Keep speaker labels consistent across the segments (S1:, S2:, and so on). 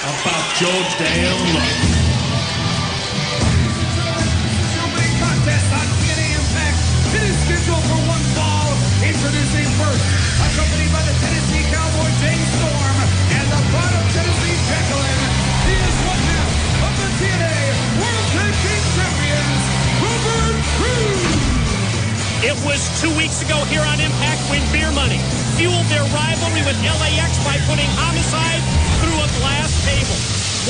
S1: About your damn luck.
S2: Contest on TNA Impact. It is scheduled for one fall. Introducing first, accompanied by the Tennessee Cowboy James Storm and the Pride of Tennessee Jacqueline. He is one half of the TNA World Tag Team Champions, Robert Roode.
S3: It was 2 weeks ago here on Impact when Beer Money fueled their rivalry with LAX by putting Homicide through a glass table.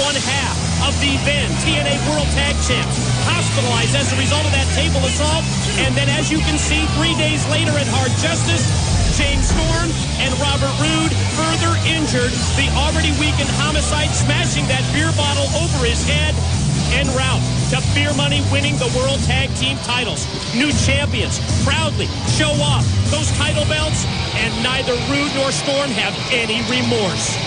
S3: One half of the then TNA World Tag Champs hospitalized as a result of that table assault. And then, as you can see, 3 days later at Hard Justice, James Storm and Robert Roode further injured the already weakened Homicide, smashing that beer bottle over his head. En route to Beer Money winning the World Tag Team titles. New champions proudly show off those title belts, and neither Roode nor Storm have any remorse.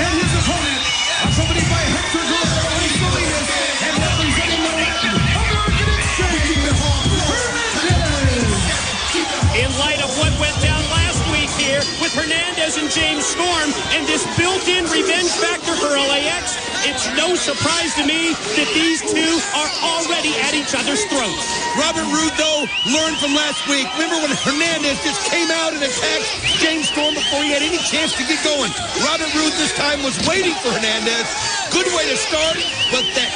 S2: And his opponent, accompanied by Hector Guerrero and Salinas, and representing the Latin American Exchange, Hernandez.
S3: In light of what went down last week here with Hernandez and James Storm and this built-in revenge factor for LAX, it's no surprise to me that these two are already at each other's throats.
S4: Robert Roode, though, learned from last week. Remember when Hernandez just came out and attacked James Storm before he had any chance to get going? Robert Roode this time was waiting for Hernandez. Good way to start, but that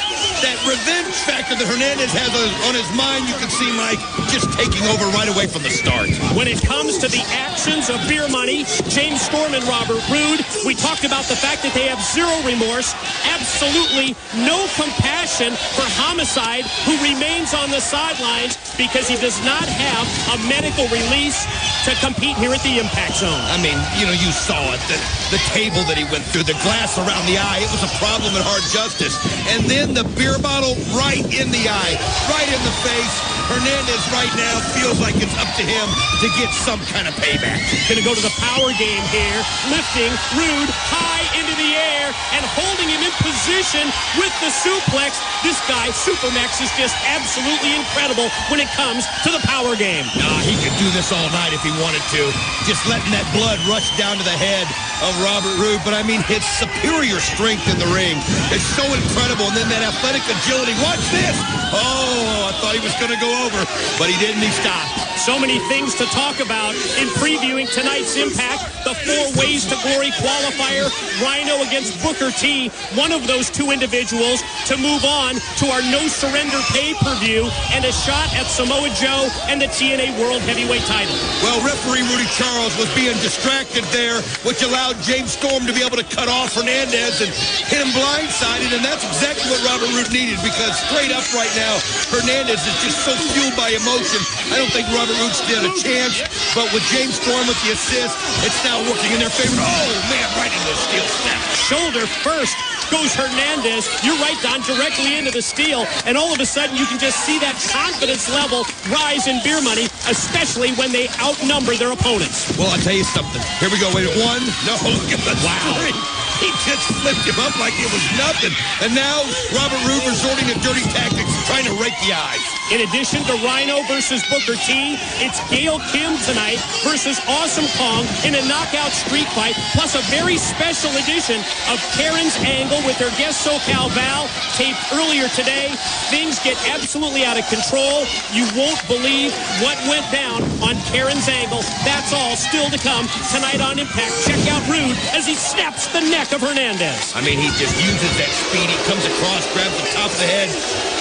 S4: revenge factor that Hernandez has on his mind, you can see Mike just taking over right away from the start.
S3: When it comes to the actions of Beer Money, James Storm and Robert Roode, we talked about the fact that they have zero remorse, absolutely no compassion for Homicide, who remains on the sidelines because he does not have a medical release to compete here at the Impact Zone.
S4: I mean, you saw it, the table that he went through, the glass around the eye, it was a problem at Hard Justice. And then the beer bottle right in the eye, right in the face. Hernandez right now feels like it's up to him to get some kind of payback.
S3: Going to go to the power game here, lifting Roode high into the air and holding him in position with the suplex. This guy, Supermax, is just absolutely incredible when it comes to the power game.
S4: Nah, he could do this all night if he wanted to. Just letting that blood rush down to the head of Robert Roode. But I mean, his superior strength in the ring is so incredible. And then that athletic agility. Watch this. Oh, I thought he was going to go over, but he didn't. He stopped.
S3: So many things to talk about in previewing tonight's Impact. The 4 Ways to Glory qualifier, Rhino against Booker T, one of those two individuals to move on to our No Surrender pay-per-view and a shot at Samoa Joe and the TNA World Heavyweight title.
S4: Well, referee Rudy Charles was being distracted there, which allowed James Storm to be able to cut off Hernandez and hit him blindsided, and that's exactly what Robert Roode needed, because straight up right now, Hernandez is just so fueled by emotion. I don't think Robert Roode stood a chance, but with James Storm with the assist, it's now working in their favor. Oh, man, right into the steel snap.
S3: Shoulder first goes Hernandez. You're right, Don, directly into the steel, and all of a sudden you can just see that confidence level rise in Beer Money, especially when they outnumber their opponents.
S4: Well, I'll tell you something. Here we go. Wait, 1. No, look at the string. He just flipped him up like it was nothing. And now Robert Roode resorting to dirty tactics, trying to rake the eyes.
S3: In addition to Rhino versus Booker T, it's Gail Kim tonight versus Awesome Kong in a knockout street fight, plus a very special edition of Karen's Angle with their guest SoCal Val, taped earlier today. Things get absolutely out of control. You won't believe what went down on Karen's Angle. That's all still to come tonight on Impact. Check out Roode as he snaps the neck of Hernandez.
S4: I mean, he just uses that speed. He comes across, grabs the top of the head,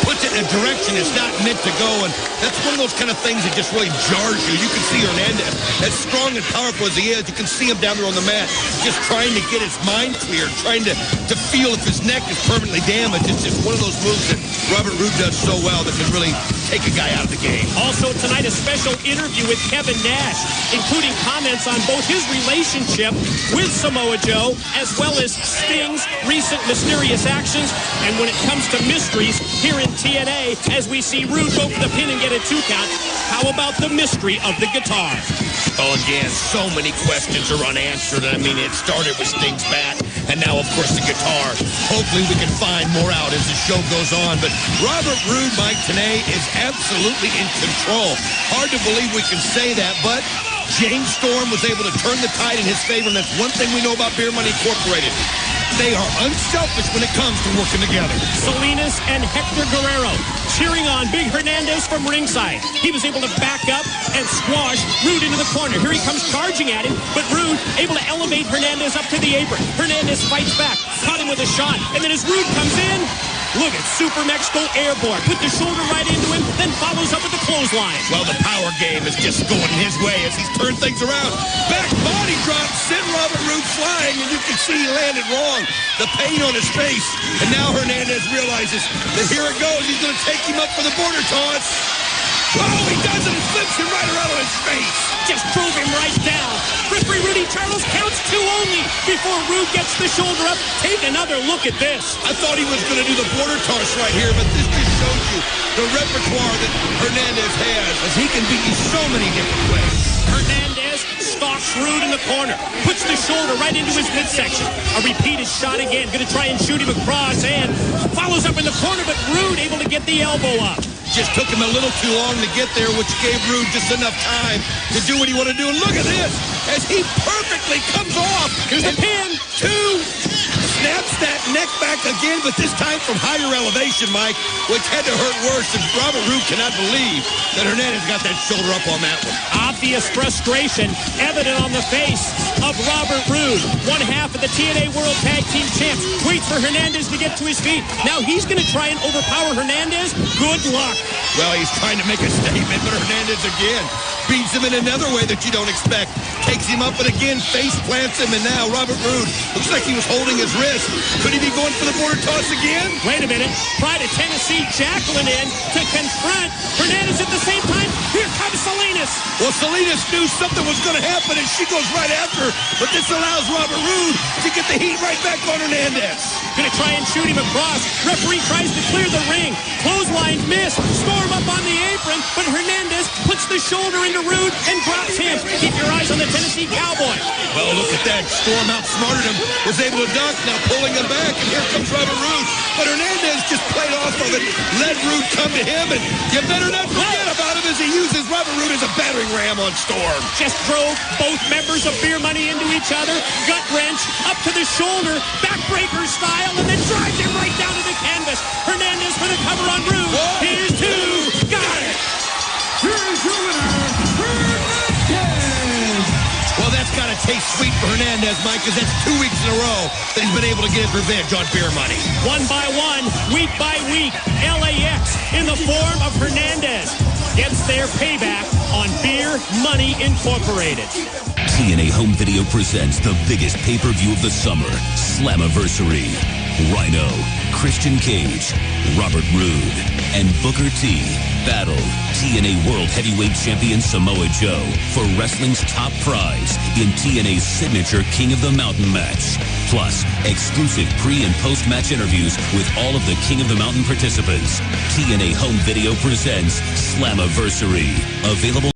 S4: puts it in a direction it's not meant to go, and that's one of those kind of things that just really jars you. You can see Hernandez, as strong and powerful as he is, you can see him down there on the mat, just trying to get his mind clear, trying to feel if his neck is permanently damaged. It's just one of those moves that Robert Roode does so well that can really take a guy out of the game.
S3: Also tonight, a special interview with Kevin Nash, including comments on both his relationship with Samoa Joe, as well as Sting's recent mysterious actions, and when it comes to mysteries here in TNA, as we see Roode go for the pin and get a 2 count, how about the mystery of the guitar?
S4: Oh, again, so many questions are unanswered. I mean, it started with Sting's bat, and now, of course, the guitar. Hopefully we can find more out as the show goes on. But Robert Roode, Mike, today is absolutely in control. Hard to believe we can say that, but James Storm was able to turn the tide in his favor, and that's one thing we know about Beer Money Incorporated. They are unselfish when it comes to working together.
S3: Salinas and Hector Guerrero cheering on Big Hernandez from ringside. He was able to back up and squash Roode into the corner. Here he comes charging at him, but Roode able to elevate Hernandez up to the apron. Hernandez fights back, caught him with a shot, and then as Roode comes in, look at Super Mexico airborne. Put the shoulder right into him, then follows up with the clothesline.
S4: Well, the power game is just going his way as he's turned things around. Back body drop, sent Robert Roode flying, and you can see he landed wrong. The pain on his face. And now Hernandez realizes that here it goes. He's going to take him up for the border toss. Oh, he does it and flips him right around on his face.
S3: Just drove him right down. Referee Rudy Charles counts 2 only before Roode gets the shoulder up. Take another look at this.
S4: I thought he was going to do the border toss right here, but this just shows you the repertoire that Hernandez has, as he can beat you so many different ways.
S3: Hernandez stalks Roode in the corner, puts the shoulder right into his midsection. A repeated shot again, going to try and shoot him across, and follows up in the corner, but Roode able to get the elbow up.
S4: Just took him a little too long to get there, which gave Roode just enough time to do what he wanted to do. And look at this, as he perfectly comes off.
S3: Here's the pin.
S4: 2, snaps that neck back again, but this time from higher elevation, Mike, which had to hurt worse, and Robert Roode cannot believe that Hernandez got that shoulder up on that one.
S3: Obvious frustration evident on the face of Robert Roode. One half of the TNA World Tag Team Champs waits for Hernandez to get to his feet. Now he's going to try and overpower Hernandez. Good luck.
S4: Well, he's trying to make a statement, but Hernandez again beats him in another way that you don't expect. Takes him up and again face plants him, and now Robert Roode looks like he was holding his wrist. Could he be going for the border toss again?
S3: Wait a minute. Pride of Tennessee Jacqueline in to confront Hernandez at the same time. Here comes Salinas.
S4: Well, Salinas knew something was going to happen, and she goes right after her, but this allows Robert Roode to get the heat right back on Hernandez.
S3: Going to try and shoot him across. Referee tries to clear the ring. Clothesline miss. Storm up on the apron, but Hernandez puts the shoulder into Roode and drops him. Keep your eyes on the Tennessee Cowboy.
S4: Well, look at that. Storm outsmarted him, was able to duck, now pulling him back, and here comes Robert Roode. But Hernandez just played off of it, let Roode come to him, and you better not forget about him as he uses Robert Roode as a battering ram on Storm.
S3: Just drove both members of Beer Money into each other, gut wrench, up to the shoulder, backbreaker style, and then drives him right down to the canvas. Hernandez for the cover on Roode.
S4: Whoa.
S3: Here's 2. Got it.
S2: Here's your winner, Hernandez.
S4: Well, that's got to taste sweet for Hernandez, Mike, because that's 2 weeks in a row that he's been able to get his revenge on Beer Money.
S3: One by one, week by week, LAX in the form of Hernandez gets their payback on Beer Money Incorporated.
S5: TNA Home Video presents the biggest pay-per-view of the summer, Slammiversary. Rhino, Christian Cage, Robert Roode, and Booker T battle TNA World Heavyweight Champion Samoa Joe for wrestling's top prize in TNA's signature King of the Mountain match. Plus, exclusive pre- and post-match interviews with all of the King of the Mountain participants. TNA Home Video presents Slammiversary. Available